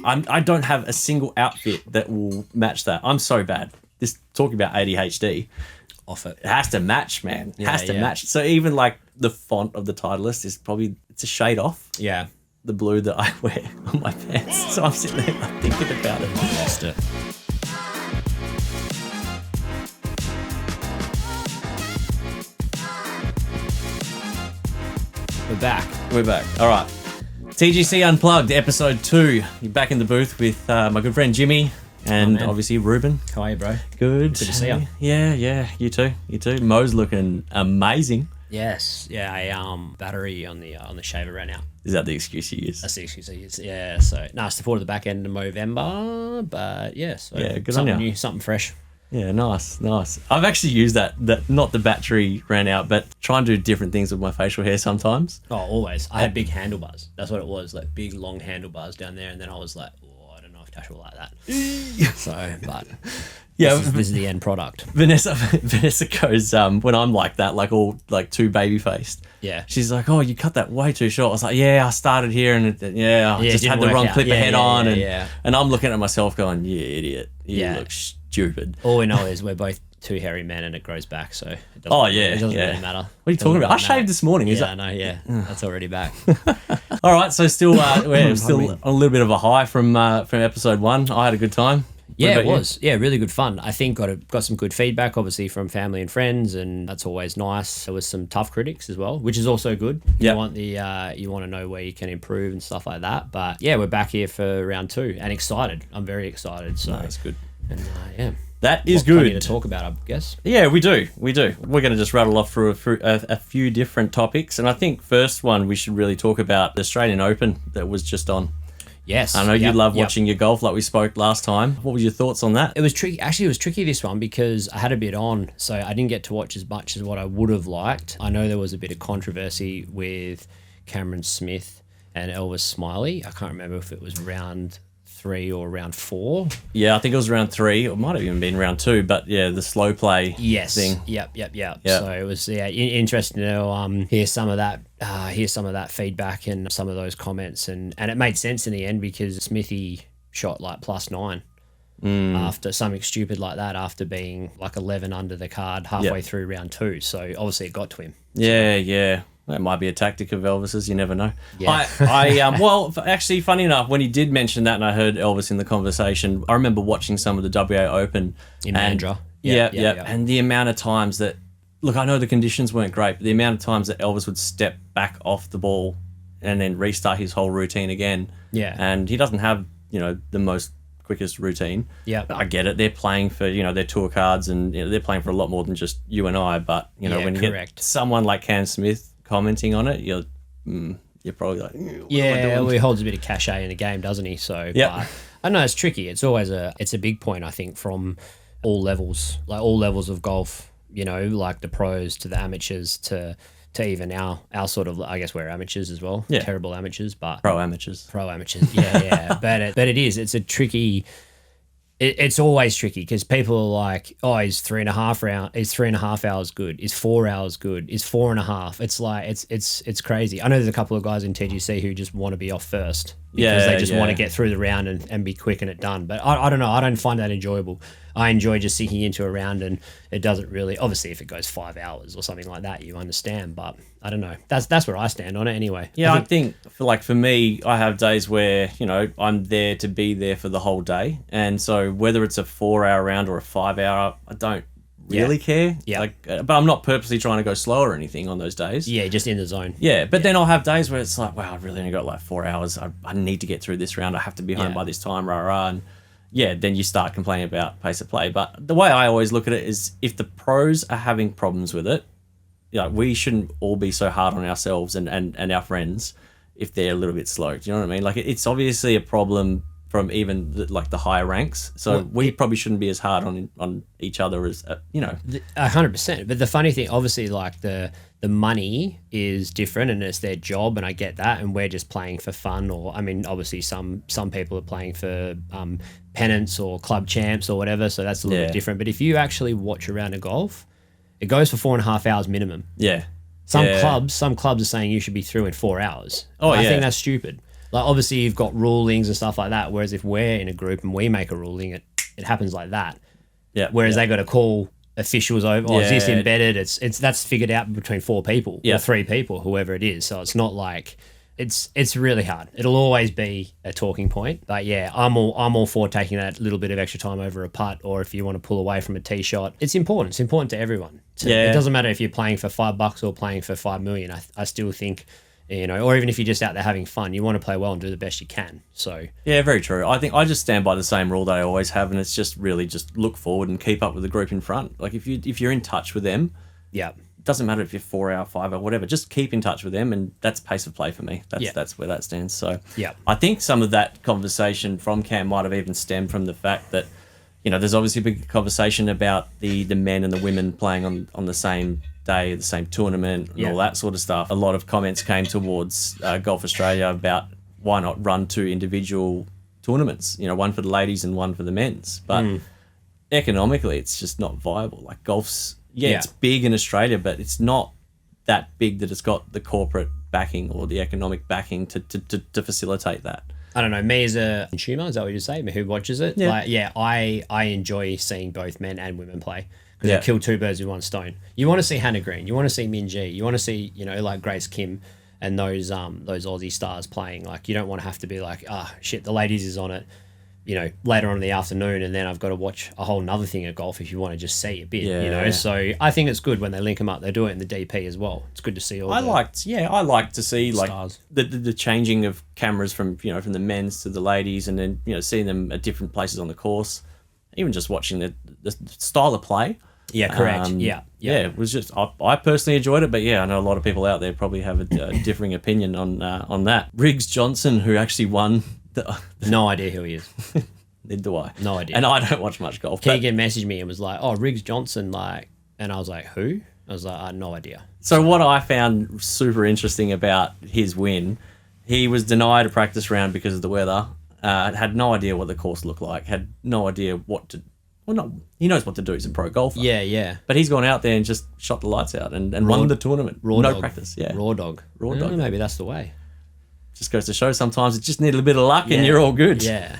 I don't have a single outfit that will match that. I'm so bad. This talking about ADHD. Off it. It has to match, man. It has to yeah. match. So even like the font of the Titleist is probably, it's a shade off Yeah. the blue that I wear on my pants. So I'm sitting there like, thinking about it. Lost it. We're back. All right. TGC Unplugged, episode 2. You're back in the booth with my good friend Jimmy and obviously Ruben. How are you, bro? Good. Good to see you. Yeah. You too. Mo's looking amazing. Yes. Yeah. Battery on the shaver right now. Is that the excuse you use? That's the excuse I use. Yeah. So nice to put at the back end of Movember, but yeah. So good something on you. new, something fresh. Yeah, nice. I've actually used that not the battery ran out, but try and do different things with my facial hair sometimes. Oh, always. I had big handlebars. That's what it was, like big long handlebars down there, and then I was like, oh, I don't know if Tash will like that. So, but yeah, this is the end product. Vanessa goes when I'm like that, like all like too baby faced. Yeah. She's like, oh, you cut that way too short. I was like, yeah, I started here and I just had the wrong clip ahead on, and I'm looking at myself going, you idiot, you look stupid. All we know is we're both two hairy men and it grows back, so it doesn't, it doesn't really matter. What are you talking about? I shaved this morning. I know, that's already back. All right, so still we're still on a little bit of a high from episode 1. I had a good time. Yeah, it was. Yeah, really good fun. I think got some good feedback, obviously, from family and friends, and that's always nice. There was some tough critics as well, which is also good. You want you want to know where you can improve and stuff like that. But yeah, we're back here for round 2 and excited. I'm very excited. So that's good. And that is good. Plenty to talk about, I guess. Yeah, we do. We're going to just rattle off through a few different topics, and I think first one we should really talk about the Australian Open that was just on. Yes. I know you love watching your golf like we spoke last time. What were your thoughts on that? It was tricky. Actually, it was tricky this one because I had a bit on, so I didn't get to watch as much as what I would have liked. I know there was a bit of controversy with Cameron Smith and Elvis Smiley. I can't remember if it was round 3 or round 4. Yeah, I think it was round 3. It might have even been round 2, but yeah, the slow play thing. Yep. So it was interesting to hear some of that feedback and some of those comments, and it made sense in the end because Smithy shot like +9 after something stupid like that, after being like 11 under the card halfway through round 2. So obviously it got to him. Yeah. That might be a tactic of Elvis's. You never know. Yeah. Well, actually, funny enough, when he did mention that, and I heard Elvis in the conversation, I remember watching some of the WA Open in Mandurah. Yeah. And the amount of times that, look, I know the conditions weren't great, but the amount of times that Elvis would step back off the ball and then restart his whole routine again. Yeah. And he doesn't have, the most quickest routine. Yeah. I get it. They're playing for, their tour cards, and they're playing for a lot more than just you and I. But, when you get someone like Cam Smith commenting on it, you're probably like, he holds a bit of cachet in the game, doesn't he? So but I know it's tricky. It's always a big point, I think, from all levels of golf, like the pros to the amateurs to even our sort of, I guess we're amateurs as well. Yeah. Terrible amateurs, but pro amateurs. Yeah. But it's a tricky. It's always tricky because people are like, oh, is 3.5 hours good? Is 4 hours good? Is 4.5? It's like, it's crazy. I know there's a couple of guys in TGC who just want to be off first because they just want to get through the round and be quick and it done. But I don't know. I don't find that enjoyable. I enjoy just sinking into a round, and it doesn't really, obviously if it goes 5 hours or something like that, you understand, but I don't know. That's where I stand on it anyway. Yeah, I think for me, I have days where, I'm there to be there for the whole day. And so whether it's a 4-hour round or a 5-hour, I don't really care. Yeah. But I'm not purposely trying to go slow or anything on those days. Yeah, just in the zone. Yeah, but then I'll have days where it's like, wow, I've really only got like 4 hours. I need to get through this round. I have to be home by this time, and then you start complaining about pace of play. But the way I always look at it is, if the pros are having problems with it, we shouldn't all be so hard on ourselves and our friends if they're a little bit slow. Do you know what I mean? Like, it's obviously a problem from even the higher ranks. So we probably shouldn't be as hard on each other as, 100%. But the funny thing, obviously, like the money is different and it's their job, and I get that, and we're just playing for fun, or obviously some people are playing for pennants or club champs or whatever, so that's a little bit different. But if you actually watch a round of golf, it goes for 4.5 hours minimum. Yeah. Some clubs are saying you should be through in 4 hours. I think that's stupid. Like obviously you've got rulings and stuff like that. Whereas if we're in a group and we make a ruling, it happens like that. Yeah. Whereas they got to call officials over. Oh, is this Yeah. embedded? It's that's figured out between 4 people Yeah. or 3 people, whoever it is. So it's not like it's really hard. It'll always be a talking point. But yeah, I'm all for taking that little bit of extra time over a putt, or if you want to pull away from a tee shot. It's important. It's important to everyone. It doesn't matter if you're playing for $5 or playing for 5 million. I still think, you know, or even if you're just out there having fun, you want to play well and do the best you can. So yeah, very true. I think I just stand by the same rule that I always have, and it's just really just look forward and keep up with the group in front. Like if you're in touch with them, yeah. it doesn't matter if you're 4 hour, 5 hour, whatever. Just keep in touch with them, and that's pace of play for me. That's where that stands. So yeah, I think some of that conversation from Cam might have even stemmed from the fact that, you know, there's obviously a big conversation about the men and the women playing on the same day, the same tournament, and all that sort of stuff. A lot of comments came towards Golf Australia about why not run 2 individual tournaments, you know, one for the ladies and one for the men's. But economically, it's just not viable. Like golf's, it's big in Australia, but it's not that big that it's got the corporate backing or the economic backing to facilitate that. I don't know, me as a consumer, is that what you say? Who watches it? Yeah. I enjoy seeing both men and women play because they kill 2 birds with 1 stone. You want to see Hannah Green, you want to see Min Ji, you want to see, you know, like Grace Kim and those Aussie stars playing. Like you don't want to have to be like, shit, the ladies is on it, you know, later on in the afternoon, and then I've got to watch a whole nother thing of golf if you want to just see a bit, you know. So I think it's good when they link them up. They do it in the DP as well. It's good to see all. I like to see like stars. the changing of cameras from, you know, from the men's to the ladies, and then, you know, seeing them at different places on the course, even just watching the style of play. Yeah, correct. It was just I personally enjoyed it, but yeah, I know a lot of people out there probably have a differing opinion on that. Riggs Johnson, who actually won. No idea who he is. Neither do I. No idea. And I don't watch much golf. Keegan messaged me and was like, "Oh, Riggs Johnson," like, and I was like, "Who?" I was like, "I had no idea." So what I found super interesting about his win, he was denied a practice round because of the weather. Had no idea what the course looked like. Had no idea what to. Well, not he knows what to do. He's a pro golfer. Yeah. But he's gone out there and just shot the lights out and won the tournament. Raw no dog. practice. Yeah. Raw dog. Maybe that's the way. Just goes to show sometimes it just need a bit of luck and you're all good. Yeah.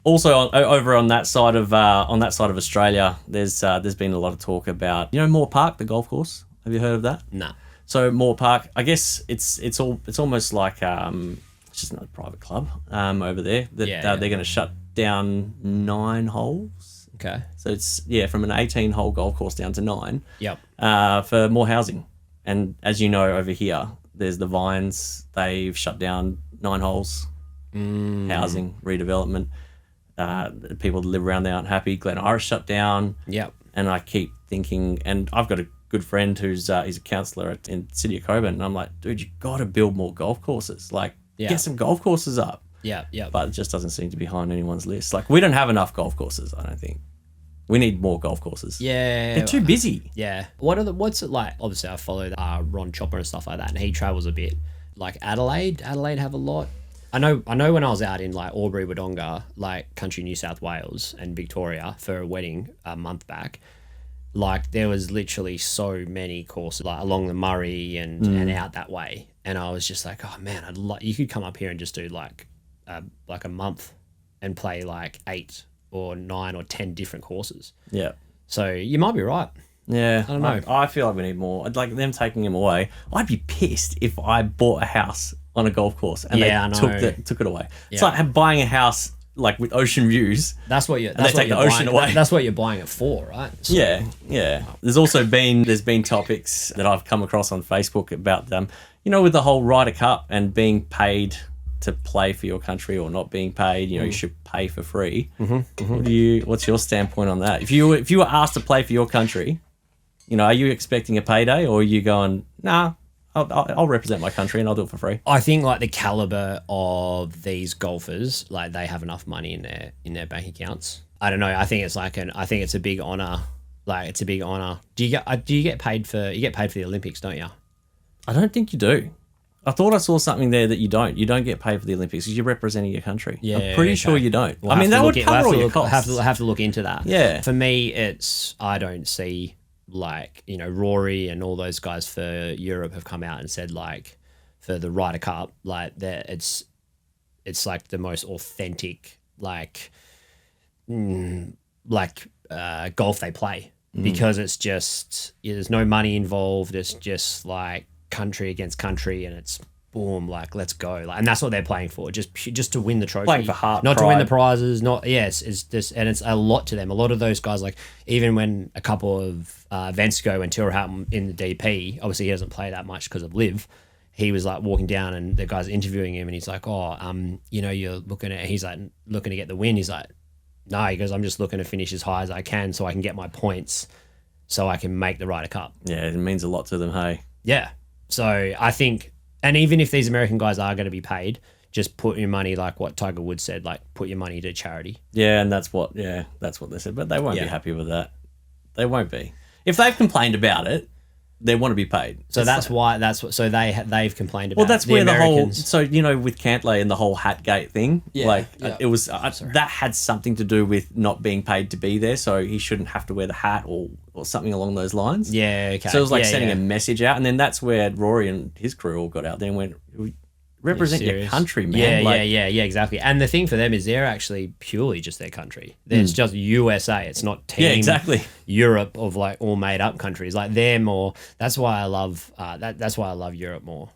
Also, over on that side of Australia, there's been a lot of talk about, you know, Moore Park, the golf course. Have you heard of that? Nah. So Moore Park, I guess it's almost like it's just another private club over there that they're going to shut down 9 holes. Okay. So it's from an 18-hole golf course down to 9. Yep. For more housing, and as you know, over here there's the Vines. They've shut down 9 holes. Housing redevelopment. People that live around there aren't happy. Glen Iris shut down. Yep. And I keep thinking, and I've got a good friend who's he's a counsellor in the city of Coburn, and I'm like, dude, you got to build more golf courses. Like, get some golf courses up. Yeah. But it just doesn't seem to be high on anyone's list. Like, we don't have enough golf courses, I don't think. We need more golf courses. Yeah. They're too busy. Yeah. What's it like? Obviously, I follow Ron Chopper and stuff like that, and he travels a bit. Like Adelaide have a lot. I know when I was out in like Albury, Wodonga, like country New South Wales and Victoria for a wedding a month back, like there was literally so many courses like along the Murray and out that way. And I was just like, oh man, you could come up here and just do like a month and play like 8 or 9 or 10 different courses. Yeah. So you might be right. Yeah. I don't know. I feel like we need more. I'd like them taking them away. I'd be pissed if I bought a house on a golf course and they took it away. It's like buying a house like with ocean views. That's what you're. They take the ocean away. That's what you're buying it for, right? So, yeah. There's been topics that I've come across on Facebook about with the whole Ryder Cup and being paid to play for your country or not being paid. You know, you should pay for free. What's your standpoint on that? If you were asked to play for your country, you know, are you expecting a payday or are you going, nah? I'll represent my country and I'll do it for free. I think like the caliber of these golfers, like they have enough money in their bank accounts. I don't know. I think it's a big honor. Like it's a big honor. Do you get paid for the Olympics? Don't you? I don't think you do. I thought I saw something there that you don't. You don't get paid for the Olympics because you're representing your country. Yeah, I'm pretty sure you don't. I mean, that would cover all your costs. Have to look into that. Yeah. For me, I don't see. Like, you know, Rory and all those guys for Europe have come out and said like for the Ryder Cup, like that it's like the most authentic golf they play, because it's just there's no money involved. It's just like country against country, and it's boom, like let's go, like, and that's what they're playing for, just to win the trophy, Playing for heart, not pride. to win the prizes, not it's just, and it's a lot to them. A lot of those guys, like even when a couple of events ago when Tour happened in the DP, obviously he doesn't play that much because of Live. He was like walking down and the guy's interviewing him and he's like, you're looking at, he's like looking to get the win. He's like, no, he goes, I'm just looking to finish as high as I can so I can get my points so I can make the Ryder Cup. Yeah, it means a lot to them, hey. Yeah. So I think, and even if these American guys are going to be paid, just put your money, like what Tiger Woods said, like put your money to charity. Yeah, and that's what they said. But they won't be happy with that. They won't be. If they've complained about it, they want to be paid. So they've complained about. Well, that's the where Americans. the whole, with Cantlay and the whole Hatgate thing, it was that had something to do with not being paid to be there, so he shouldn't have to wear the hat or something along those lines. Yeah, okay. So it was like sending a message out, and then that's where Rory and his crew all got out there and went, represent your country, man. Yeah, exactly. And the thing for them is they're actually purely just their country. It's just USA. It's not team Europe of like all made up countries. Like they're more. That's why I love that's why I love Europe more,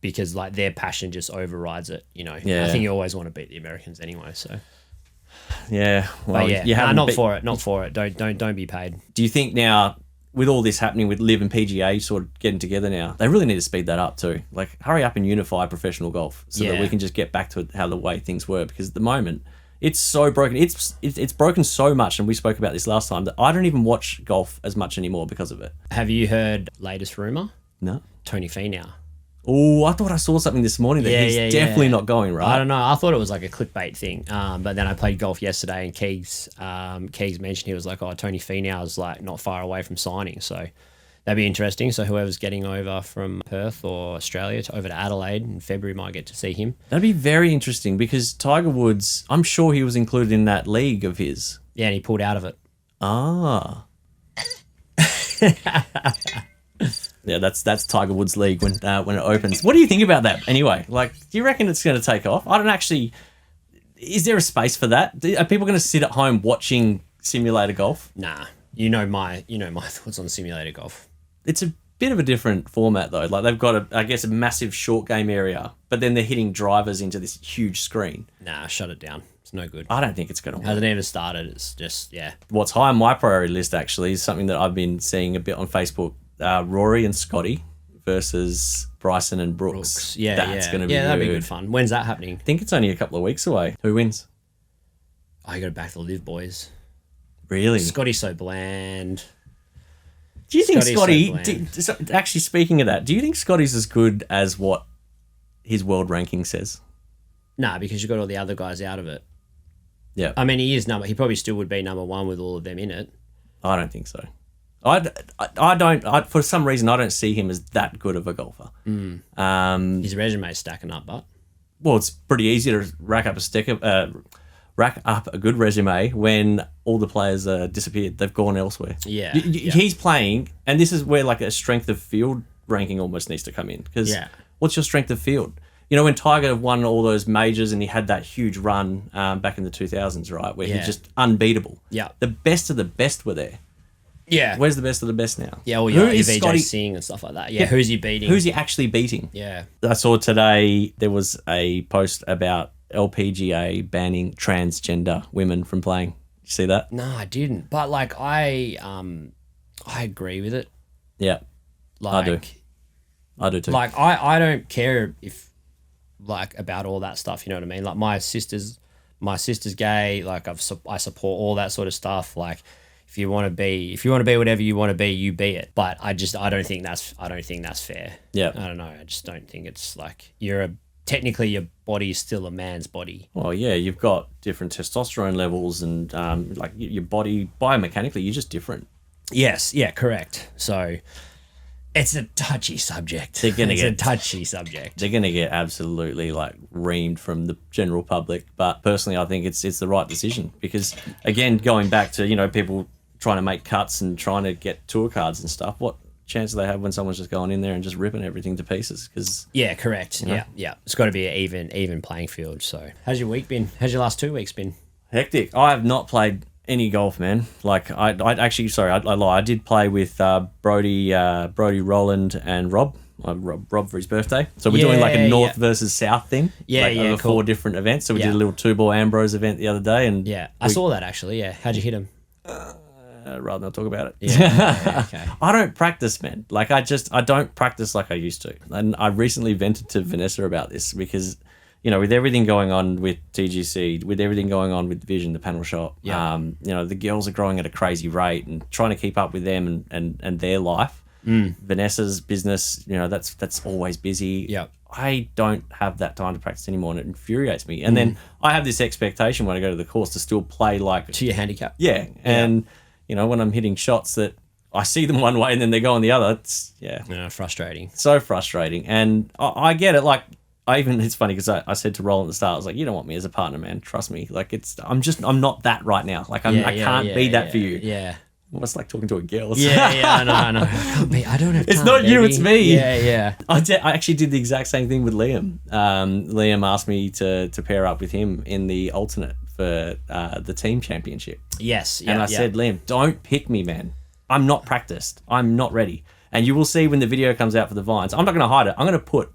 because like their passion just overrides it. I think you always want to beat the Americans anyway. So yeah, well, not for it. Don't be paid. Do you think now, with all this happening with Live and PGA sort of getting together now, they really need to speed that up too. Like, hurry up and unify professional golf so that we can just get back to how the way things were. Because at the moment, it's so broken. It's broken so much, and we spoke about this last time, that I don't even watch golf as much anymore because of it. Have you heard latest rumor? No. Tony Finau. Oh, I thought I saw something this morning that he's definitely not going, right? I don't know. I thought it was like a clickbait thing. But then I played golf yesterday, and Keegs mentioned, he was like, Tony Finau's like not far away from signing. So that'd be interesting. So whoever's getting over from Perth or Australia over to Adelaide in February might get to see him. That'd be very interesting, because Tiger Woods, I'm sure he was included in that league of his. Yeah, and he pulled out of it. Ah. Yeah, that's Tiger Woods' league when it opens. What do you think about that anyway? Like, do you reckon it's going to take off? I don't actually. Is there a space for that? Are people going to sit at home watching simulator golf? Nah, you know my thoughts on simulator golf. It's a bit of a different format though. Like, they've got a massive short game area, but then they're hitting drivers into this huge screen. Nah, shut it down. It's no good. I don't think it's going to work. Hasn't even started. It's just What's high on my priority list actually is something that I've been seeing a bit on Facebook. Rory and Scotty versus Bryson and Brooks. That's going to be that'd be good fun. When's that happening? I think it's only a couple of weeks away. Who wins? You got to back the Live boys. Really? Scotty's so bland. Do you think Scotty? Actually, speaking of that, do you think Scotty's as good as what his world ranking says? Nah, because you got all the other guys out of it. Yeah. I mean, he probably still would be number one with all of them in it. I don't think so. I don't. For some reason, I don't see him as that good of a golfer. His resume's stacking up, but it's pretty easy to rack up a good resume when all the players disappeared. They've gone elsewhere. Yeah, he's playing, and this is where like a strength of field ranking almost needs to come in. Because what's your strength of field? When Tiger won all those majors and he had that huge run back in the 2000s, right, where he's just unbeatable. Yeah, the best of the best were there. Yeah. Where's the best of the best now? Yeah, well, who is Scotty Singh and stuff like that. Yeah, who's he beating? Who's he actually beating? Yeah. I saw today there was a post about LPGA banning transgender women from playing. Did you see that? No, I didn't. But like I agree with it. Yeah. Like I do too. Like I don't care if like about all that stuff, you know what I mean? Like my sister's gay, like I support all that sort of stuff. Like if you want to be whatever you want to be, you be it. But I don't think that's fair. Yeah. I don't know. I just don't think it's like technically your body is still a man's body. Well, yeah, you've got different testosterone levels and like your body biomechanically, you're just different. Yes. Yeah. Correct. So it's a touchy subject. They're going to get absolutely like reamed from the general public. But personally, I think it's the right decision because, again, going back to people trying to make cuts and trying to get tour cards and stuff. chance do they have when someone's just going in there and just ripping everything to pieces? Because yeah, correct. Yeah. It's got to be an even playing field. So, how's your week been? How's your last 2 weeks been? hectic. I have not played any golf, man. Like I actually, sorry, I lie. I did play with Brody, Roland, and Rob. Rob for his birthday. So we're doing like a north versus south thing. Over cool. 4 different events. So we did a little 2-ball Ambrose event the other day, and I saw that actually. Yeah, how'd you hit him? Rather not talk about it. Okay. I don't practice, man. Like I don't practice like I used to. And I recently vented to Vanessa about this because, with everything going on with TGC, with everything going on with Vision, the panel shop, the girls are growing at a crazy rate, and trying to keep up with them and their life. Vanessa's business, that's always busy. Yeah. I don't have that time to practice anymore, and it infuriates me. And then I have this expectation when I go to the course to still play like to your handicap. Yeah. And when I'm hitting shots that I see them one way and then they go on the other, it's frustrating. So frustrating. And I get it. Like it's funny because I said to Roland at the start, I was like, you don't want me as a partner, man. Trust me. Like I'm not that right now. Like I can't be that for you. Yeah. Almost like talking to a girl. I know. I don't have time. It's not you, it's me. Yeah. I actually did the exact same thing with Liam. Liam asked me to pair up with him in the alternate for the team championship. Yes. And I said, Liam, don't pick me, man. I'm not practiced. I'm not ready. And you will see when the video comes out for the Vines. I'm not going to hide it. I'm going to put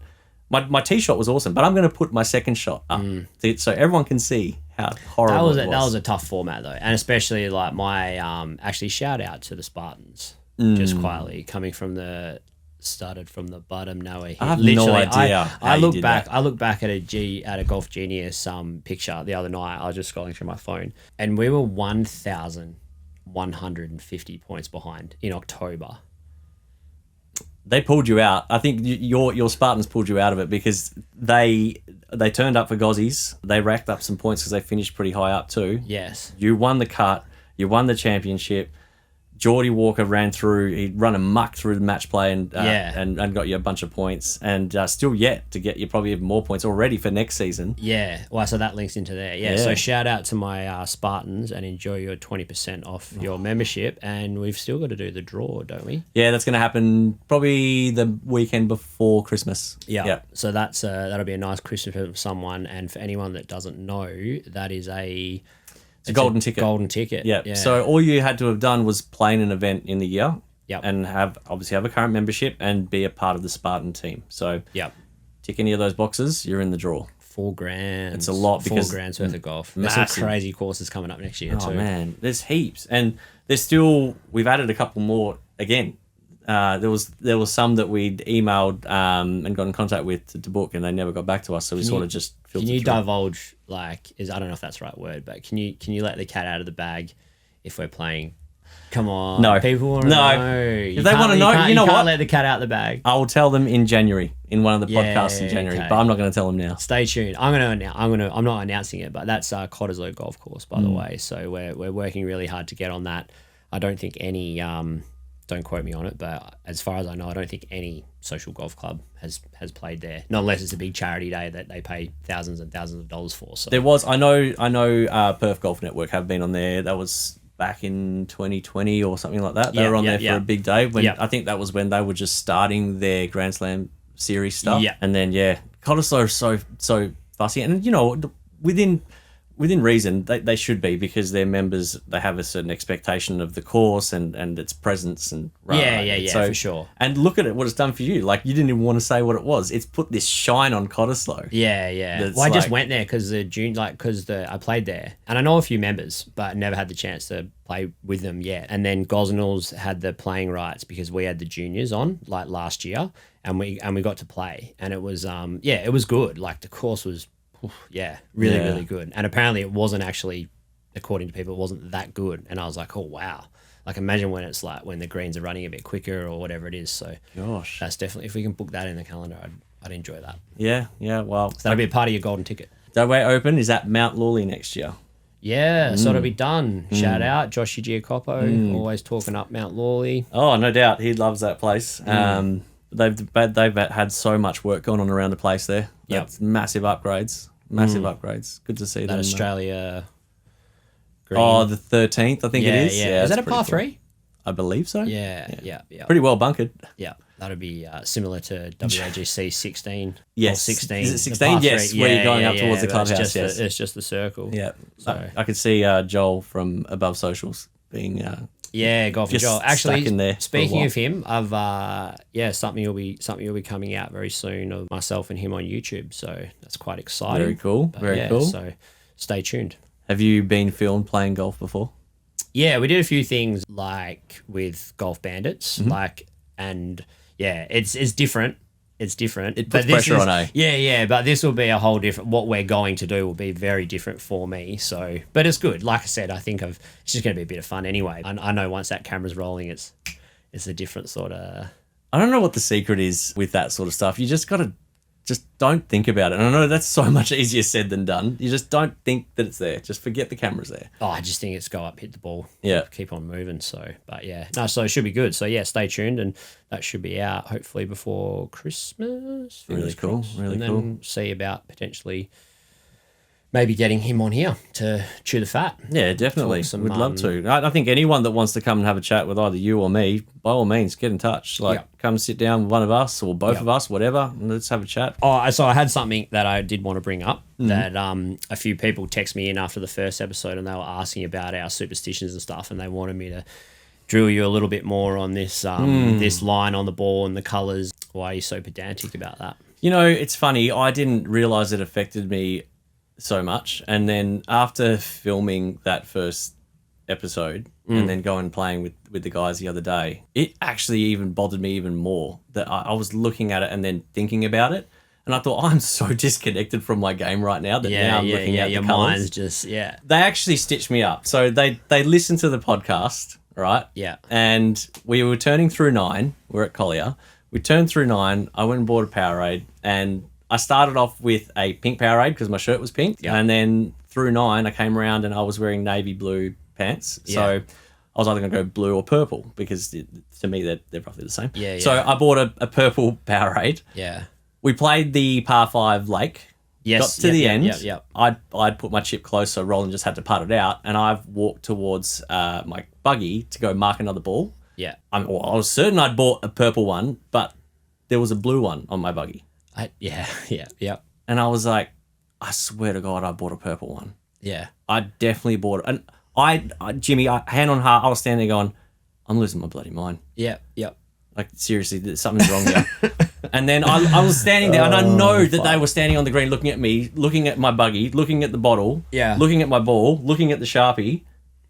my tee shot was awesome, but I'm going to put my second shot up so everyone can see how horrible it was. That was a tough format though, and especially like my actually shout out to the Spartans just quietly coming started from the bottom. No way. I have no idea. I look back at a Golf Genius picture the other night. I was just scrolling through my phone, and we were 1,150 points behind in October. They pulled you out. I think your Spartans pulled you out of it because they turned up for Gozzies. They racked up some points because they finished pretty high up too. Yes. You won the cut. You won the championship. Geordie Walker ran through. He'd run amok through the match play and got you a bunch of points, and still yet to get you probably even more points already for next season. Yeah. Well, so that links into there. Yeah. So shout out to my Spartans and enjoy your 20% off your membership. And we've still got to do the draw, don't we? Yeah, that's going to happen probably the weekend before Christmas. Yeah. So that's that'll be a nice Christmas present for someone. And for anyone that doesn't know, that is a golden ticket. Golden ticket. Yeah. So all you had to have done was play in an event in the year. Yep. And have a current membership and be a part of the Spartan team. So tick any of those boxes, you're in the draw. $4,000. It's a lot because $4,000 worth of golf. There's some crazy courses coming up next year too. Oh man, there's heaps, and we've added a couple more again. There was some that we'd emailed and got in contact with to book, and they never got back to us. So we sort of just filtered Can you through. divulge I don't know if that's the right word, but can you let the cat out of the bag if we're playing? Come on, no, people want to know. If they want to know, you know what? Can't let the cat out of the bag. I will tell them in January in one of the podcasts in January, but I'm not going to tell them now. Stay tuned. I'm not announcing it, but that's Cottesloe Golf Course, by the way. So we're working really hard to get on that. I don't think any. Don't quote me on it, but as far as I know, I don't think any social golf club has played there. Not unless it's a big charity day that they pay thousands and thousands of dollars for. So there was, I know, Perth Golf Network have been on there. That was back in 2020 or something like that. They were on there for a big day. I think that was when they were just starting their Grand Slam series stuff. Yeah. And then Cottesloe is so fussy, and within reason, they should be, because their members, they have a certain expectation of the course and its presence and so, for sure. And look at it, what it's done for you. Like, you didn't even want to say what it was. It's put this shine on Cottesloe. Yeah. Well, I just went there because I played there, and I know a few members, but never had the chance to play with them yet. And then Gosnells had the playing rights because we had the juniors on like last year, and we got to play, and it was it was good. Like, the course was. Really good. And apparently it wasn't actually, according to people, it wasn't that good. And I was like, oh wow. Like, imagine when it's like when the greens are running a bit quicker or whatever it is. So gosh, that's definitely, if we can book that in the calendar, I'd enjoy that. Yeah. Well, so that'll be a part of your golden ticket. Dubway Open is at Mount Lawley next year. Yeah, so it'll be done. Shout out Joshy Giacopo, always talking up Mount Lawley. Oh, no doubt, he loves that place. They've had so much work going on around the place there. That's massive upgrades. Good to see that. Australia green. Oh, the 13th, I think it is. Yeah. Is that a par 3? I believe so. Yeah. Pretty well bunkered. Yeah, that'd be similar to WAGC 16. Yes. Or 16. Is it 16? Yes, where you're going up towards the clubhouse. It's just the circle. Yeah. So I could see Joel from Above Socials being Golf and just Joel. Actually, stuck in there for a speaking while. of him, I've something will be coming out very soon of myself and him on YouTube. So that's quite exciting. Very cool. But Very cool. So stay tuned. Have you been filmed playing golf before? Yeah, we did a few things like with Golf Bandits, it's different. It's different. It puts pressure on, eh? Yeah, but this will be a whole different. What we're going to do will be very different for me. So, but it's good. Like I said, I think it's just going to be a bit of fun anyway. I know once that camera's rolling, it's a different sort of. I don't know what the secret is with that sort of stuff. You just got to don't think about it. And I know that's so much easier said than done. You just don't think that it's there. Just forget the camera's there. Oh, I just think it's go up, hit the ball. Yeah. Keep on moving. So, but yeah. No, so it should be good. So yeah, stay tuned and that should be out hopefully before Christmas. Really cool. Really and cool. then see about potentially maybe getting him on here to chew the fat. Yeah, definitely. Talk some, We'd love to. I think anyone that wants to come and have a chat with either you or me, by all means, get in touch. Come sit down with one of us or both of us, whatever, and let's have a chat. Oh, so I had something that I did want to bring up that a few people text me in after the first episode and they were asking about our superstitions and stuff and they wanted me to drill you a little bit more on this this line on the ball and the colours. Why are you so pedantic about that? You know, it's funny. I didn't realise it affected me so much. And then after filming that first episode and then going playing with the guys the other day, it actually even bothered me even more that I was looking at it and then thinking about it. And I thought, I'm so disconnected from my game right now that now I'm looking at your the colours. mind's just, They actually stitched me up. So they listened to the podcast, right? Yeah. And we were turning through 9. We're at Collier. We turned through 9. I went and bought a Powerade and I started off with a pink Powerade because my shirt was pink. Yeah. And then through 9, I came around and I was wearing navy blue pants. Yeah. So I was either going to go blue or purple because to me, they're roughly the same. Yeah. So I bought a purple Powerade. Yeah. We played the par 5 lake. Yes. Got to the end. Yep. I'd put my chip close so Roland just had to putt it out. And I've walked towards my buggy to go mark another ball. Yeah. I was certain I'd bought a purple one, but there was a blue one on my buggy. Yeah. And I was like, I swear to God, I bought a purple one. Yeah. I definitely bought it. And Jimmy, hand on heart, I was standing there going, I'm losing my bloody mind. Yep. Like, seriously, something's wrong here. And then I was standing there, and I know that they were standing on the green looking at me, looking at my buggy, looking at the bottle, looking at my ball, looking at the Sharpie,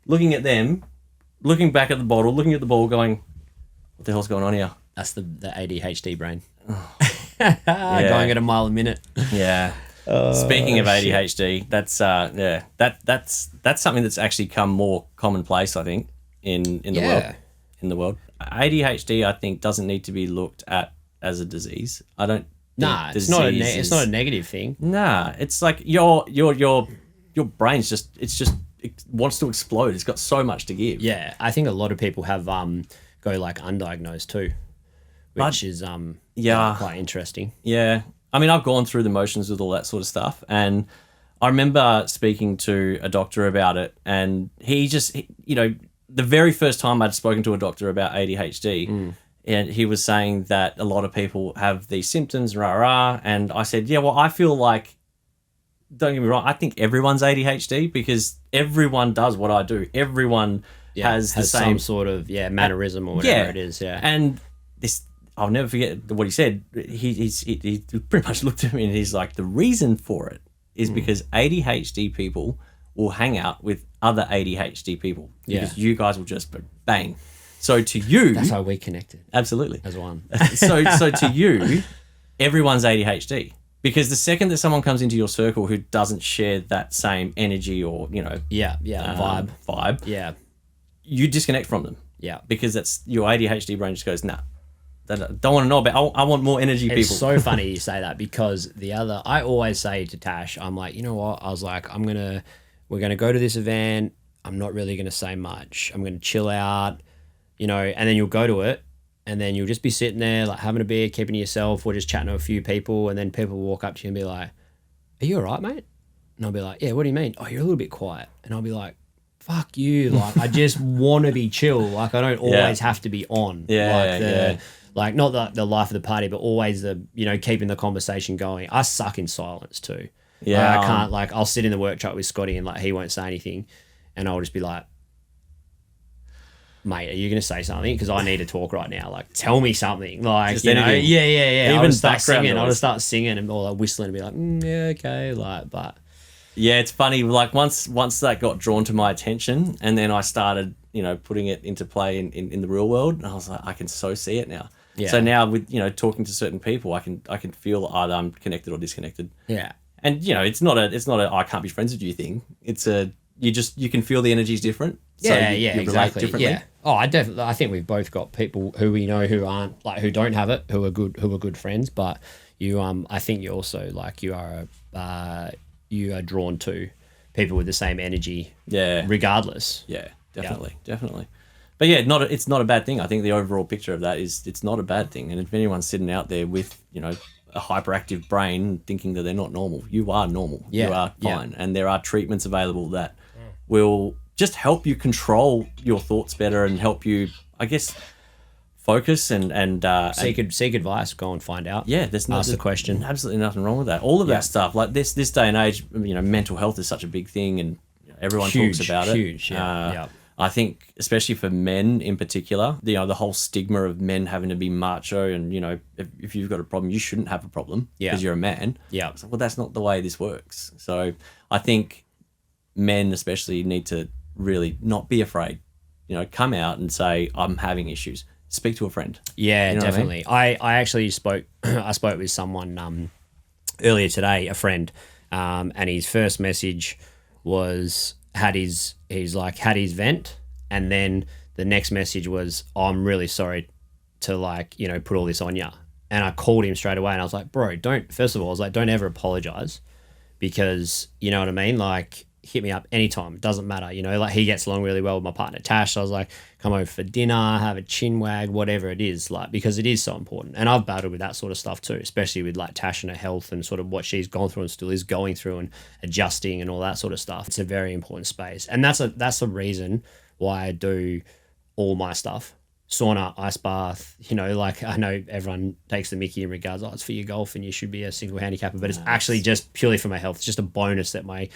looking at them, looking back at the bottle, looking at the ball, going, what the hell's going on here? That's the ADHD brain. Going at a mile a minute. Yeah. Speaking of ADHD, that's something that's actually come more commonplace, I think, in the world. In the world, ADHD, I think, doesn't need to be looked at as a disease. I don't. It's not a negative thing. Nah, it's like your brain's it wants to explode. It's got so much to give. Yeah, I think a lot of people have go like undiagnosed too, which is quite interesting. Yeah. I mean, I've gone through the motions with all that sort of stuff. And I remember speaking to a doctor about it. And the very first time I'd spoken to a doctor about ADHD, and he was saying that a lot of people have these symptoms, and I said, yeah, well, I feel like, don't get me wrong, I think everyone's ADHD because everyone does what I do. Everyone has the same some sort of mannerism or whatever it is. Yeah. And this, I'll never forget what he said. He pretty much looked at me and he's like, the reason for it is because ADHD people will hang out with other ADHD people because you guys will just bang. So to you, that's how we connected. Absolutely, as one. so to you, everyone's ADHD because the second that someone comes into your circle who doesn't share that same energy or vibe, you disconnect from them. Yeah, because that's your ADHD brain just goes, nah. Don't want to know about. I want more energy people. It's so funny you say that because I always say to Tash, I'm like, you know what? I was like, we're gonna go to this event. I'm not really gonna say much. I'm gonna chill out, and then you'll go to it, and then you'll just be sitting there like having a beer, keeping to yourself, or just chatting to a few people, and then people will walk up to you and be like, "Are you all right, mate?" And I'll be like, "Yeah, what do you mean?" "Oh, you're a little bit quiet." And I'll be like, fuck you. Like, I just want to be chill. Like, I don't always have to be on. Like, not the life of the party, but always the, you know, keeping the conversation going. I suck in silence too. Yeah. Like, I can't, like, I'll sit in the work truck with Scotty and, like, he won't say anything. And I'll just be like, mate, are you going to say something? Because I need to talk right now. Like, tell me something. Like, just you know, anything. yeah. Even I'll just start background singing. noise. I'll just start singing and or like whistling and be like, yeah, okay. Like, but. Yeah, it's funny. Like once that got drawn to my attention, and then I started, you know, putting it into play in the real world, and I was like, I can so see it now. Yeah. So now with, you know, talking to certain people, I can feel either I'm connected or disconnected. Yeah. And you know, it's not a I can't be friends with you thing. It's you can feel the energy's different. So you relate exactly. differently. Yeah. Oh, I think we've both got people who we know who aren't like who don't have it, who are good friends. But you, I think you also like you are drawn to people with the same energy. Yeah. Regardless. Yeah. Definitely. But yeah, it's not a bad thing. I think the overall picture of that is it's not a bad thing. And if anyone's sitting out there with, you know, a hyperactive brain thinking that they're not normal, you are normal. Yeah. You are fine. And there are treatments available that will just help you control your thoughts better and help you, I guess, focus and seek advice, go and find out. Yeah, ask the question. Absolutely nothing wrong with that. All of that stuff, like this day and age, you know, mental health is such a big thing, and everyone talks about it. Huge. Yeah. I think, especially for men in particular, you know, the whole stigma of men having to be macho, and you know, if you've got a problem, you shouldn't have a problem because you're a man. Yeah. So, well, that's not the way this works. So I think men especially need to really not be afraid. You know, come out and say, I'm having issues. Speak to a friend. Yeah, you know definitely. I actually spoke with someone earlier today, a friend, and his first message was had his vent, and then the next message was, oh, I'm really sorry to, like, you know, put all this on you. And I called him straight away and I was like, bro, don't ever apologize, because you know what I mean? Like, hit me up anytime. It doesn't matter. You know, like, he gets along really well with my partner Tash. So I was like, come over for dinner, have a chin wag, whatever it is, like, because it is so important. And I've battled with that sort of stuff too, especially with like Tash and her health and sort of what she's gone through and still is going through and adjusting and all that sort of stuff. It's a very important space. And that's the reason why I do all my stuff. Sauna, ice bath, you know, like, I know everyone takes the mickey in regards, oh, it's for your golf and you should be a single handicapper, but it's actually just purely for my health. It's just a bonus that my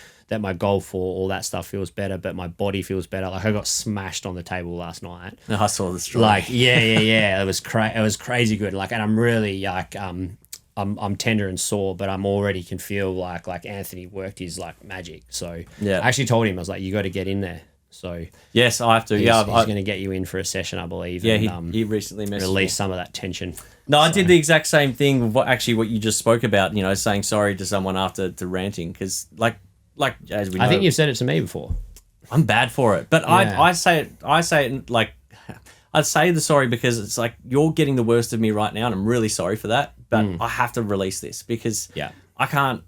golf or all that stuff feels better, but my body feels better. Like, I got smashed on the table last night. I saw the story. Like, yeah. It was crazy good. Like, and I'm really like, I'm tender and sore, but I'm already can feel like Anthony worked his like magic. So yeah, I actually told him, I was like, you got to get in there. So yes, I have to. He's Yeah, going to get you in for a session, I believe. Yeah, and, he recently messaged release me. some of that tension. No, I did the exact same thing with what you just spoke about. You know, saying sorry to someone after ranting, because like as we know, I think you've said it to me before. I'm bad for it, but Yeah. I say it like I say the sorry because it's like, you're getting the worst of me right now, and I'm really sorry for that. But I have to release this because I can't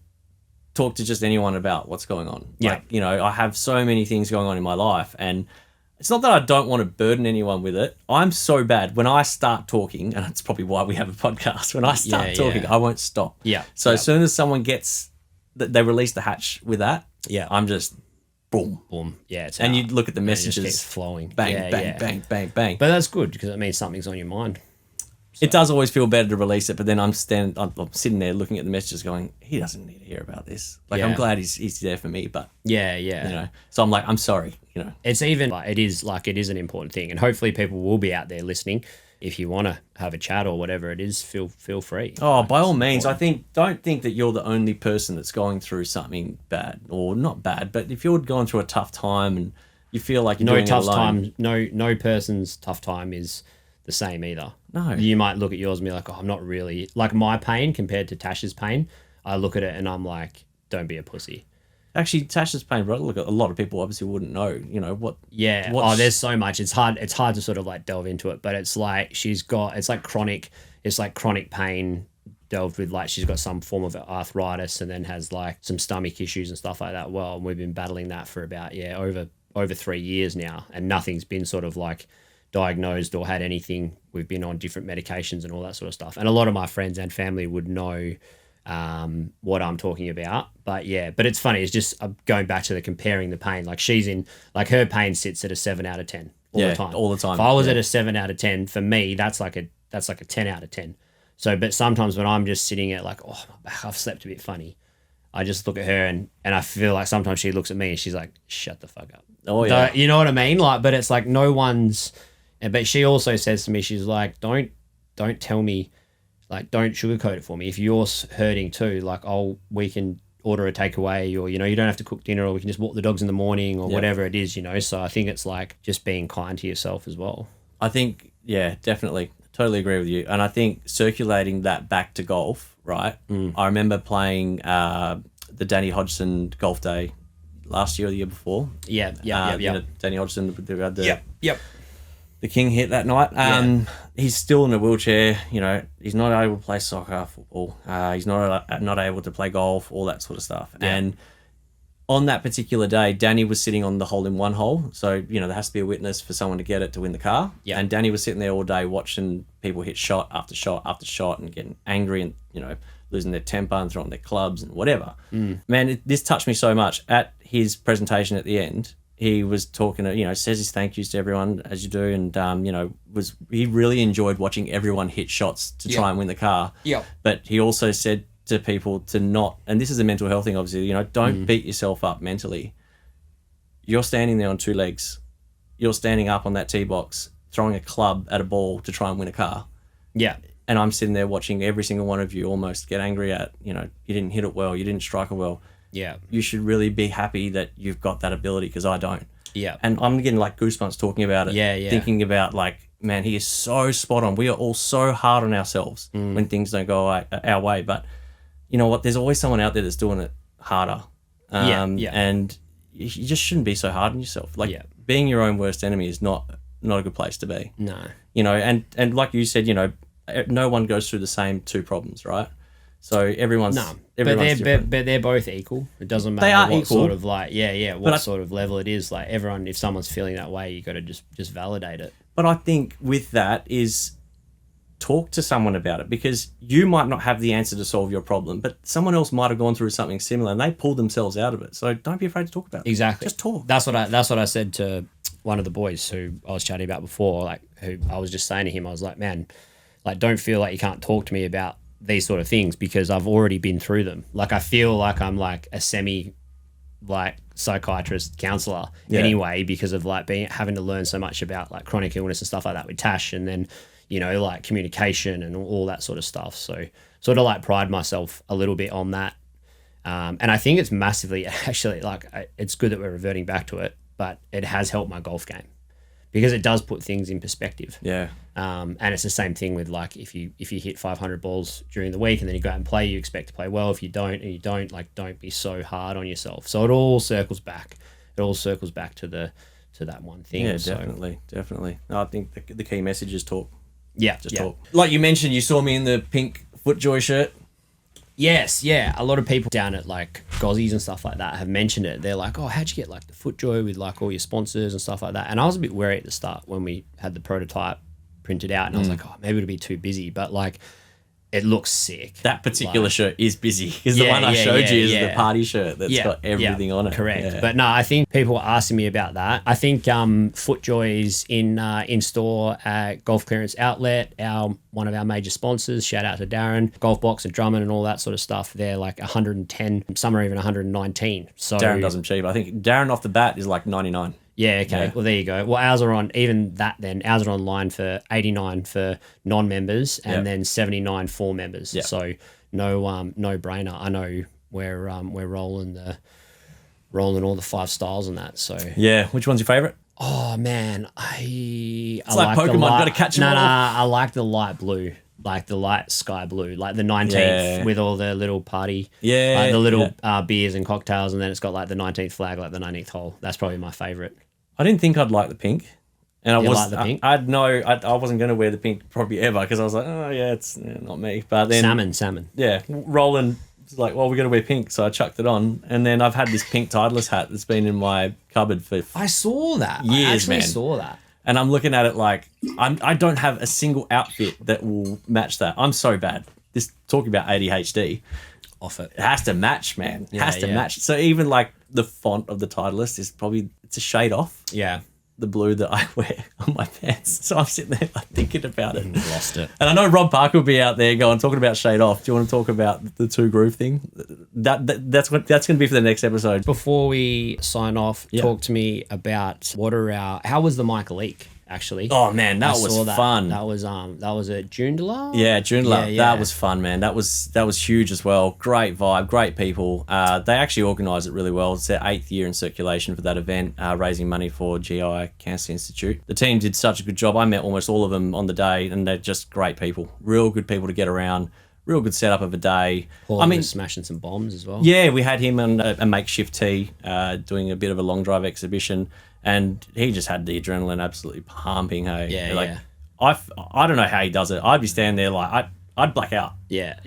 talk to just anyone about what's going on. Like, you know, I have so many things going on in my life, and it's not that I don't want to burden anyone with it. I'm so bad when I start talking, and it's probably why we have a podcast. When I start talking, I won't stop. Yeah. So as soon as someone they release the hatch with that, I'm just boom. Yeah. It's And out. you look at the messages, it just keeps flowing. bang, bang. But that's good, because it means something's on your mind. It does always feel better to release it, but then I'm sitting there looking at the messages going, he doesn't need to hear about this. Like, I'm glad he's there for me, but you know, so I'm like, I'm sorry, you know. It's even like, it is an important thing, and hopefully people will be out there listening. If you want to have a chat or whatever it is, feel free. Oh, by all means. Don't think that you're the only person that's going through something bad, or not bad, but if you're going through a tough time and you feel like you're doing it alone. No person's tough time is the same either. No. You might look at yours and be like, oh, I'm not really, like, my pain compared to Tash's pain, I look at it and I'm like, don't be a pussy. Actually, Tasha's pain, right? Look, a lot of people obviously wouldn't know, you know, what. Yeah. There's so much. It's hard to sort of like delve into it, but it's like it's like chronic pain delved with, like, she's got some form of arthritis and then has like some stomach issues and stuff like that. Well, and we've been battling that for about, over 3 years now, and nothing's been sort of like diagnosed or had anything. We've been on different medications and all that sort of stuff. And a lot of my friends and family would know what I'm talking about. But yeah, but it's funny. It's just going back to the comparing the pain. Like she's in, like her pain sits at a 7 out of 10 all the time. All the time. If I was at a 7 out of 10, for me, that's like a 10 out of 10. So, but sometimes when I'm just sitting at like, oh, my back, I've slept a bit funny, I just look at her and I feel like sometimes she looks at me and she's like, shut the fuck up. Oh yeah. You know what I mean? Like, but it's like no one's, but she also says to me, she's like, don't tell me, like, don't sugarcoat it for me. If you're hurting too, like, we can order a takeaway, or, you know, you don't have to cook dinner, or we can just walk the dogs in the morning, or whatever it is, you know? So I think it's like just being kind to yourself as well. I think, yeah, definitely. Totally agree with you. And I think circulating that back to golf, right? I remember playing the Danny Hodgson golf day last year or the year before. Yeah. You know, Danny Hodgson, the the king hit that night. He's still in a wheelchair. You know, he's not able to play soccer, football. He's not able to play golf, all that sort of stuff. Yeah. And on that particular day, Danny was sitting on the hole-in-one hole. So, you know, there has to be a witness for someone to get it to win the car. Yeah. And Danny was sitting there all day watching people hit shot after shot after shot and getting angry and, you know, losing their temper and throwing their clubs and whatever. Man, this touched me so much. At his presentation at the end, he was talking, you know, says his thank yous to everyone, as you do. And, you know, he really enjoyed watching everyone hit shots to try and win the car. Yeah. But he also said to people to not, and this is a mental health thing, obviously, you know, don't beat yourself up mentally. You're standing there on two legs. You're standing up on that tee box, throwing a club at a ball to try and win a car. Yeah. And I'm sitting there watching every single one of you almost get angry at, you know, you didn't hit it well, you didn't strike it well. Yeah. You should really be happy that you've got that ability, because I don't. Yeah. And I'm getting like goosebumps talking about it. Yeah. Thinking about like, man, he is so spot on. We are all so hard on ourselves when things don't go our way. But you know what? There's always someone out there that's doing it harder. And you just shouldn't be so hard on yourself. Like being your own worst enemy is not a good place to be. No. You know, and like you said, you know, no one goes through the same two problems, right? So everyone's different. But they're both equal. It doesn't matter what equal. Sort of like what sort of level it is. Like everyone, if someone's feeling that way, you got to just validate it. But I think with that is talk to someone about it, because you might not have the answer to solve your problem, but someone else might have gone through something similar and they pulled themselves out of it. So don't be afraid to talk about it. Exactly. Just talk. That's what I said to one of the boys who I was chatting about before, like who I was just saying to him, I was like, man, like don't feel like you can't talk to me about these sort of things, because I've already been through them. Like I feel like I'm like a semi like psychiatrist counselor anyway, because of like having to learn so much about like chronic illness and stuff like that with Tash, and then, you know, like communication and all that sort of stuff. So sort of like pride myself a little bit on that. And I think it's massively, actually, like it's good that we're reverting back to it, but it has helped my golf game, because it does put things in perspective. Yeah. And it's the same thing with like, if you hit 500 balls during the week and then you go out and play, you expect to play well. If you don't, and you don't, like, don't be so hard on yourself. So it all circles back. It all circles back to that one thing. Yeah, so, definitely. No, I think the key message is talk. Yeah. Just talk. Like you mentioned, you saw me in the pink FootJoy shirt. Yes, yeah. A lot of people down at like Gozzies and stuff like that have mentioned it. They're like, oh, how'd you get like the FootJoy with like all your sponsors and stuff like that? And I was a bit wary at the start when we had the prototype printed out, and I was like, oh, maybe it'll be too busy. But like, it looks sick. That particular shirt is busy, because the one I showed you is the party shirt that's got everything on it. Correct. Yeah. But no, I think people were asking me about that. I think FootJoy's in store at Golf Clearance Outlet, one of our major sponsors. Shout out to Darren, Golf Box and Drummond and all that sort of stuff. They're like 110, some are even 119. So Darren does them cheap. I think Darren off the bat is like 99. Yeah, okay. Yeah. Well, there you go. Well, ours are on, even that then, ours are online for 89 for non-members and then 79 for members. Yep. So no brainer. I know we're rolling all the 5 styles and that. So yeah, which one's your favorite? Oh man, I like Pokemon, got to catch them all. I like the light blue. Like the light sky blue, like the 19th with all the little party, like the little beers and cocktails, and then it's got like the 19th flag, like the 19th hole. That's probably my favorite. I didn't think I'd like the pink, and I like the pink. I wasn't going to wear the pink probably ever, because I was like, oh yeah, it's not me. But then salmon. Yeah, Roland was like, well, we're going to wear pink, so I chucked it on, and then I've had this pink Titleist hat that's been in my cupboard for I saw that. Years, I actually man. saw that. And I'm looking at it like I don't have a single outfit that will match that. I'm so bad. This talking about ADHD. off it. It has to match, man. It has to yeah. match. So even like the font of the Titleist is probably, it's a shade off Yeah. the blue that I wear on my pants. So I'm sitting there like thinking about it. Lost it. And I know Rob Parker will be out there going talking about shade off. Do you want to talk about the two groove thing? That's going to be for the next episode. Before we sign off, talk to me about how was the mic leak? Actually, Oh man, that was fun. That was at Joondalup. Yeah, Joondalup. Yeah. That was fun, man. That was huge as well. Great vibe, great people. They actually organised it really well. It's their 8th year in circulation for that event, raising money for GI Cancer Institute. The team did such a good job. I met almost all of them on the day, and they're just great people. Real good people to get around. Real good setup of a day. Paul was smashing some bombs as well. Yeah, we had him on a makeshift tee, doing a bit of a long drive exhibition, and he just had the adrenaline absolutely pumping. Hey, Yeah. I don't know how he does it. I'd be standing there like I'd black out. Yeah.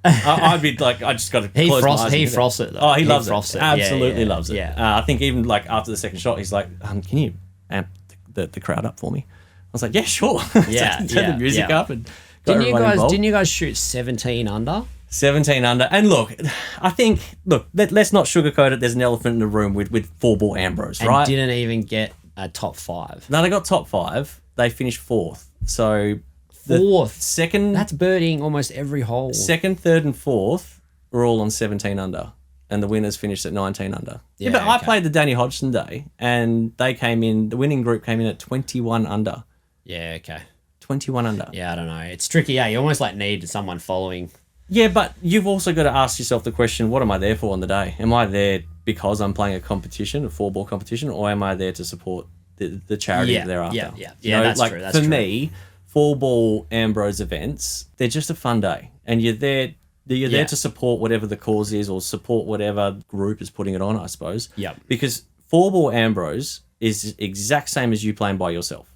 I'd be like, I just got to close my eyes. He froths it though. Oh, he loves it. it. Absolutely loves it. Yeah. I think even like after the second shot, he's like, can you amp the crowd up for me? I was like, yeah, sure. Yeah, Turn the music up and got Didn't everyone involved. you guys shoot 17 under? 17 under. And look, I think, let's not sugarcoat it. There's an elephant in the room with 4 ball Ambrose, And right? didn't even get a top 5. No, they got top 5. They finished 4th. So the 4th. second, That's birding almost every hole. second, third, and 4th were all on 17 under. And the winners finished at 19 under. Yeah, but I okay. played the Danny Hodgson day, and the winning group came in at 21 under. Yeah, okay. 21 under. Yeah, I don't know. It's tricky. Yeah, you almost like need someone following. Yeah, but you've also got to ask yourself the question, what am I there for on the day? Am I there because I'm playing a competition, a 4-ball competition, or am I there to support the charity thereafter? Yeah. You know, That's like, true. That's for true. me, 4-ball Ambrose events, they're just a fun day. And you're there Yeah. to support whatever the cause is, or support whatever group is putting it on, I suppose. Yep. Because 4-ball Ambrose is exact same as you playing by yourself.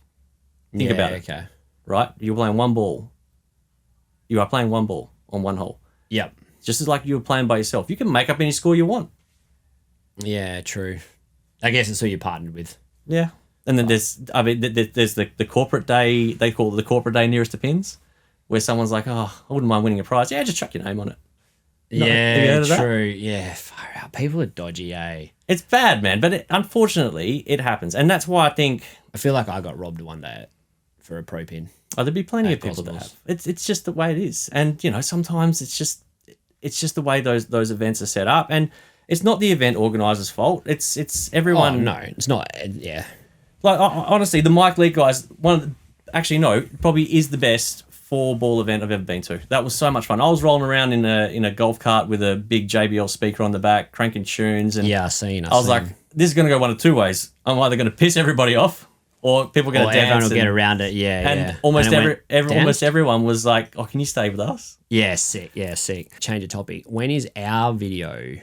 Think about it. Okay. Right? You're playing 1 ball. You are playing 1 ball on 1 hole. Yep. Just as like you were playing by yourself. You can make up any score you want. Yeah, true. I guess it's who you partnered with. Yeah. And then there's the corporate day, they call it the corporate day nearest to pins, where someone's like, oh, I wouldn't mind winning a prize. Yeah, just chuck your name on it. Have you heard Yeah, of that? true. Yeah, far out. People are dodgy, eh? It's bad, man, but unfortunately it happens. And that's why I think I feel like I got robbed one day for a pro pin. there'd be plenty of At people that Cosmos. have. It's just the way it is. And, sometimes it's just the way those events are set up. And it's not the event organizer's fault. It's everyone. Oh, no, it's not. Yeah. Like, honestly, the Mike Leake guys, probably is the best 4-ball event I've ever been to. That was so much fun. I was rolling around in a golf cart with a big JBL speaker on the back, cranking tunes, and Yeah, I seen. I was like, this is going to go one of 2 ways. I'm either going to piss everybody off, or people are going to dance. Everyone will get around it. Yeah, and yeah. almost And it went almost down? everyone was like, "Oh, can you stay with us?" Yeah, sick. Yeah, sick. Change of topic. When is our video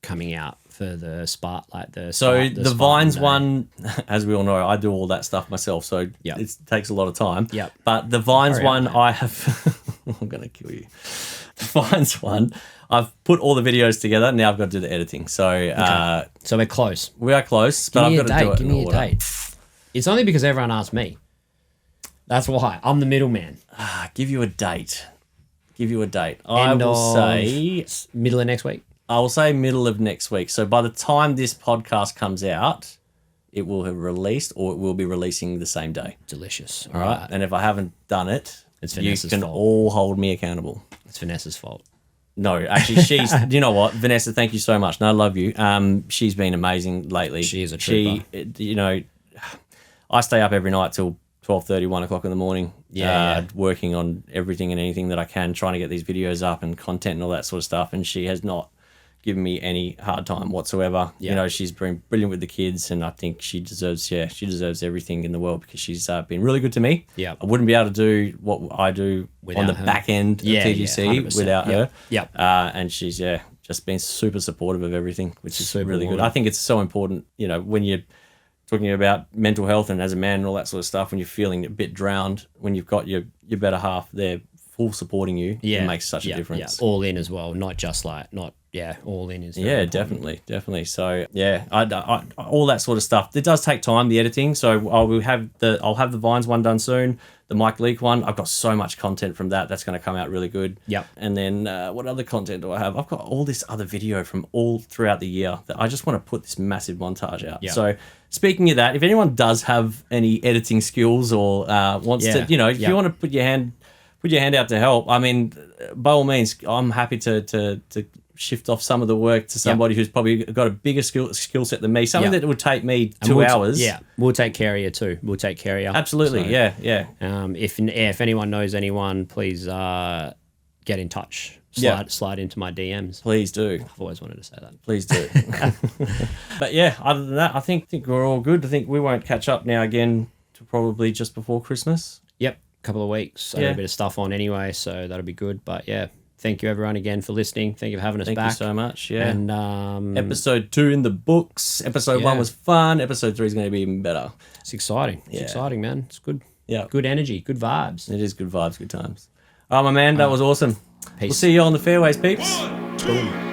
coming out for the Spark? Like the The Vines one, as we all know, I do all that stuff myself, so Yep. it takes a lot of time. Yep. But the Vines Hurry up, one, mate. I have. I'm gonna kill you. The Vines one, I've put all the videos together. Now I've got to do the editing. So So we're close. we are close, but I've got to do it Give in me a order. date. It's only because everyone asked me. That's why. I'm the middleman. Give you a date. I End will of say. middle of next week. I will say middle of next week. So by the time this podcast comes out, it will have released, or it will be releasing the same day. Delicious. All right. And if I haven't done it, It's you Vanessa's can fault. all hold me accountable. It's Vanessa's fault. No, actually, she's. You know what, Vanessa? Thank you so much. And I love you. She's been amazing lately. She is a trooper. I stay up every night till 12:30, 1 o'clock in the morning. Yeah. Working on everything and anything that I can, trying to get these videos up and content and all that sort of stuff. And she has not given me any hard time whatsoever. Yeah. She's been brilliant with the kids, and I think she deserves everything in the world, because she's been really good to me. Yeah. I wouldn't be able to do what I do Without on the her. back end of Yeah, TGC 100%. without Yep. her. Yep. And she's just been super supportive of everything, which is Super really good. woman. I think it's so important, when you're talking about mental health and as a man and all that sort of stuff, when you're feeling a bit drowned, when you've got your better half there full supporting you, it makes such a difference. Yeah. All in as well, not just like all in is very important. definitely. So I all that sort of stuff. It does take time, the editing. So I'll have the Vines one done soon. The Mike Leake one, I've got so much content from that. That's going to come out really good. Yep. And then what other content do I have? I've got all this other video from all throughout the year that I just want to put this massive montage out. Yep. So speaking of that, if anyone does have any editing skills or wants to, if you want to put your hand out to help, I mean, by all means, I'm happy to shift off some of the work to somebody who's probably got a bigger skill set than me. Something that would take me 2 hours. We'll take care of you too. We'll take care of you. Absolutely, so, yeah. If anyone knows anyone, please get in touch. Slide into my DMs. Please do. I've always wanted to say that. Please do. But other than that, I think we're all good. I think we won't catch up now again to probably just before Christmas. Yep, couple of weeks. I got a bit of stuff on anyway, so that'll be good. But thank you everyone again for listening. Thank you for having us back. Thank you so much. Yeah. And episode 2 in the books. Episode 1 was fun. Episode 3 is going to be even better. It's exciting. It's exciting, man. It's good. Yeah. Good energy. Good vibes. It is good vibes. Good times. Oh, my man, that was awesome. Peace. We'll see you on the fairways, peeps. Boom.